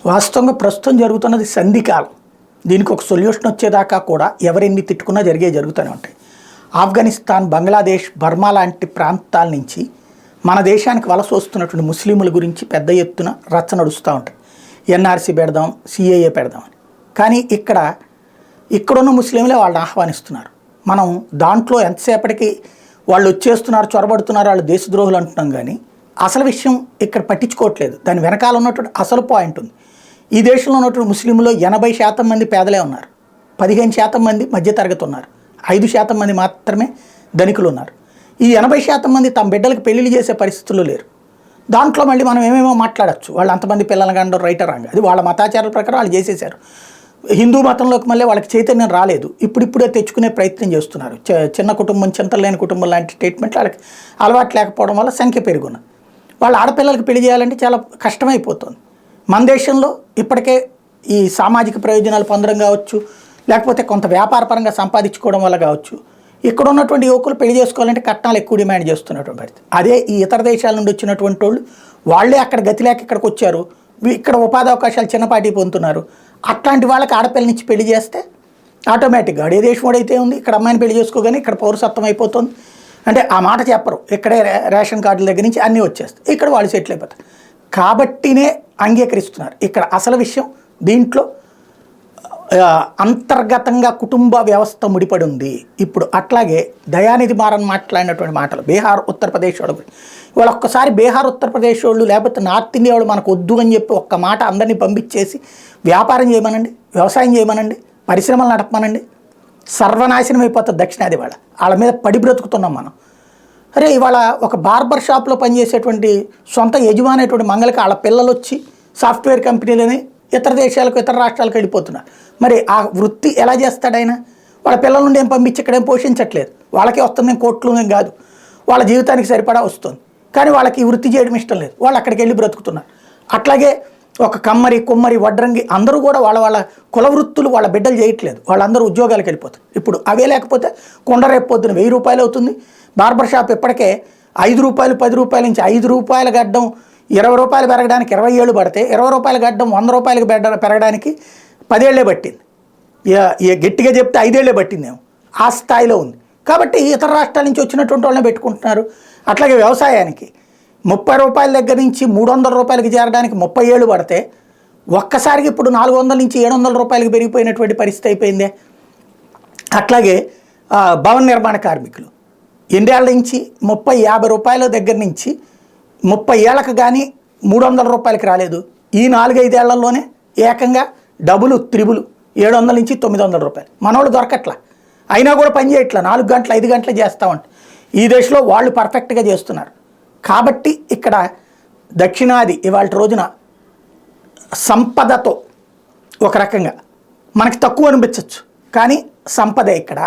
వాస్తవంగా ప్రస్తుతం జరుగుతున్నది సంధికాలం. దీనికి ఒక సొల్యూషన్ వచ్చేదాకా కూడా ఎవరెన్ని తిట్టుకున్నా జరుగుతూనే ఉంటాయి. ఆఫ్ఘనిస్తాన్, బంగ్లాదేశ్, బర్మా లాంటి ప్రాంతాల నుంచి మన దేశానికి వలస వస్తున్నటువంటి ముస్లింల గురించి పెద్ద ఎత్తున రచ్చ నడుస్తూ ఉంటాయి. ఎన్ఆర్సీ పెడదాం, సిఏఏ పెడదామని. కానీ ఇక్కడున్న ముస్లింలే వాళ్ళని ఆహ్వానిస్తున్నారు. మనం దాంట్లో ఎంతసేపటికి వాళ్ళు వచ్చేస్తున్నారు, చొరబడుతున్నారు, వాళ్ళు దేశద్రోహులు అంటున్నాం. కానీ అసలు విషయం ఇక్కడ పట్టించుకోవట్లేదు. దాని వెనకాల ఉన్నటువంటి అసలు పాయింట్ ఉంది. ఈ దేశంలో ఉన్నటువంటి ముస్లింలో 80% మంది పేదలే ఉన్నారు, 15% మంది మధ్యతరగతి ఉన్నారు, 5% మంది మాత్రమే ధనికులు ఉన్నారు. ఈ 80% మంది తమ బిడ్డలకు పెళ్లిళ్ళు చేసే పరిస్థితుల్లో లేరు. దాంట్లో మళ్ళీ మనం ఏమేమో మాట్లాడచ్చు. వాళ్ళు అంతమంది పిల్లలు కానీ రైటర్ రాంగ్, అది వాళ్ళ మతాచారాల ప్రకారం వాళ్ళు చేసేసారు. హిందూ మతంలోకి మళ్ళీ వాళ్ళకి చైతన్యం రాలేదు, ఇప్పుడిప్పుడే తెచ్చుకునే ప్రయత్నం చేస్తున్నారు. చిన్న కుటుంబం, చింతలేని కుటుంబం లాంటి స్టేట్మెంట్లు వాళ్ళకి అలవాటు లేకపోవడం వల్ల సంఖ్య పెరుగున్నది. వాళ్ళ ఆడపిల్లలకి పెళ్లి చేయాలంటే చాలా కష్టమైపోతుంది. మన దేశంలో ఇప్పటికే ఈ సామాజిక ప్రయోజనాలు పొందడం కావచ్చు, లేకపోతే కొంత వ్యాపారపరంగా సంపాదించుకోవడం వల్ల కావచ్చు, ఇక్కడ ఉన్నటువంటి యువకులు పెళ్లి చేసుకోవాలంటే కట్నాలు ఎక్కువ డిమాండ్ చేస్తున్నటువంటి పరిస్థితి. అదే ఈ ఇతర దేశాల నుండి వచ్చినటువంటి వాళ్ళే అక్కడ గతి లేక ఇక్కడికి వచ్చారు, ఇక్కడ ఉపాధి అవకాశాలు చిన్నపాటి పొందుతున్నారు. అట్లాంటి వాళ్ళకి ఆడపిల్లనిచ్చి పెళ్లి చేస్తే ఆటోమేటిక్గా అడే దేశం వాడైతే ఉంది, ఇక్కడ అమ్మాయిని పెళ్లి చేసుకోగానే ఇక్కడ పౌరసత్వం అయిపోతుంది. అంటే ఆ మాట చెప్పరు, ఇక్కడే రేషన్ కార్డుల దగ్గర నుంచి అన్నీ వచ్చేస్తాయి, ఇక్కడ వాళ్ళు సెటిల్ అయిపోతారు. కాబట్టినే అంగీకరిస్తున్నారు. ఇక్కడ అసలు విషయం దీంట్లో అంతర్గతంగా కుటుంబ వ్యవస్థ ముడిపడి ఉంది. ఇప్పుడు అట్లాగే దయానిధి మారన్ మాట్లాడినటువంటి మాటలు బీహార్, ఉత్తరప్రదేశ్ వాళ్ళు, వాళ్ళు ఒక్కసారి బీహార్, ఉత్తరప్రదేశ్ వాళ్ళు లేకపోతే నార్త్ ఇండియా వాళ్ళు మనకు వద్దు అని చెప్పి ఒక్క మాట అందరినీ పంపించేసి వ్యాపారం చేయమనండి, వ్యవసాయం చేయమనండి, పరిశ్రమలు నడపమనండి, సర్వనాశనం అయిపోతుంది దక్షిణాది వాళ్ళ మీద పడి బ్రతుకుతున్నాం మనం. అరే ఇవాళ ఒక బార్బర్ షాప్లో పనిచేసేటువంటి సొంత యజమానేటువంటి మంగళకి వాళ్ళ పిల్లలు వచ్చి సాఫ్ట్వేర్ కంపెనీలని ఇతర దేశాలకు, ఇతర రాష్ట్రాలకు వెళ్ళిపోతున్నారు. మరి ఆ వృత్తి ఎలా చేస్తాడైనా? వాళ్ళ పిల్లల నుండి ఏం పంపించి ఇక్కడేం పోషించట్లేదు, వాళ్ళకే వస్తుంది, కోట్లు ఏం కాదు, వాళ్ళ జీవితానికి సరిపడా వస్తుంది. కానీ వాళ్ళకి ఈ వృత్తి చేయడం ఇష్టం లేదు, వాళ్ళు అక్కడికి వెళ్ళి బ్రతుకుతున్నారు. అట్లాగే ఒక కమ్మరి, కుమ్మరి, వడ్రంగి అందరూ కూడా వాళ్ళ కుల వృత్తులు వాళ్ళ బిడ్డలు చేయట్లేదు, వాళ్ళందరూ ఉద్యోగాలకు వెళ్ళిపోతారు. ఇప్పుడు అవే లేకపోతే కొండ రేపు పొద్దున 1000 రూపాయలు అవుతుంది. బార్బర్ షాప్ ఇప్పటికే 5 రూపాయలు, 10 రూపాయల నుంచి 5 రూపాయల గడ్డం 20 రూపాయలు పెరగడానికి 20 ఏళ్ళు పడితే 20 రూపాయల గడ్డం 100 రూపాయలకు పెరగడానికి 10 ఏళ్లే పట్టింది. గట్టిగా చెప్తే 5 ఏళ్లే పట్టిందేమో, ఆ స్థాయిలో ఉంది. కాబట్టి ఇతర రాష్ట్రాల నుంచి వచ్చినటువంటి వాళ్ళని పెట్టుకుంటున్నారు. అట్లాగే వ్యవసాయానికి 30 రూపాయల దగ్గర నుంచి 300 రూపాయలకి చేరడానికి 30 ఏళ్ళు పడితే ఒక్కసారికి ఇప్పుడు 400 నుంచి 700 రూపాయలకి పెరిగిపోయినటువంటి పరిస్థితి అయిపోయిందే. అట్లాగే భవన నిర్మాణ కార్మికులు ఎన్నేళ్ల నుంచి 30-50 రూపాయల దగ్గర నుంచి 30 ఏళ్ళకు కానీ 300 రూపాయలకి రాలేదు. ఈ 4-5 ఏళ్లలోనే ఏకంగా డబుల్, త్రిబుల్ 700 నుంచి 900 రూపాయలు. మనోళ్ళు దొరకట్లా, అయినా కూడా పని చేయట్లా, 4 గంటలు 5 గంటలు చేస్తామంట. ఈ దేశంలో వాళ్ళు పర్ఫెక్ట్గా చేస్తున్నారు. కాబట్టి ఇక్కడ దక్షిణాది ఇవాళ రోజున సంపదతో ఒక రకంగా మనకి తక్కువ అనిపించవచ్చు, కానీ సంపదే ఇక్కడ.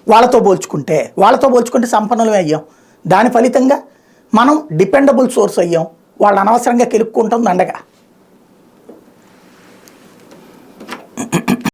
వాళ్ళతో పోల్చుకుంటే సంపన్నులమే అయ్యాం. దాని ఫలితంగా మనం డిపెండబుల్ సోర్స్ అయ్యాం. వాళ్ళు అనవసరంగా కెలుక్కుంటాం దండగా.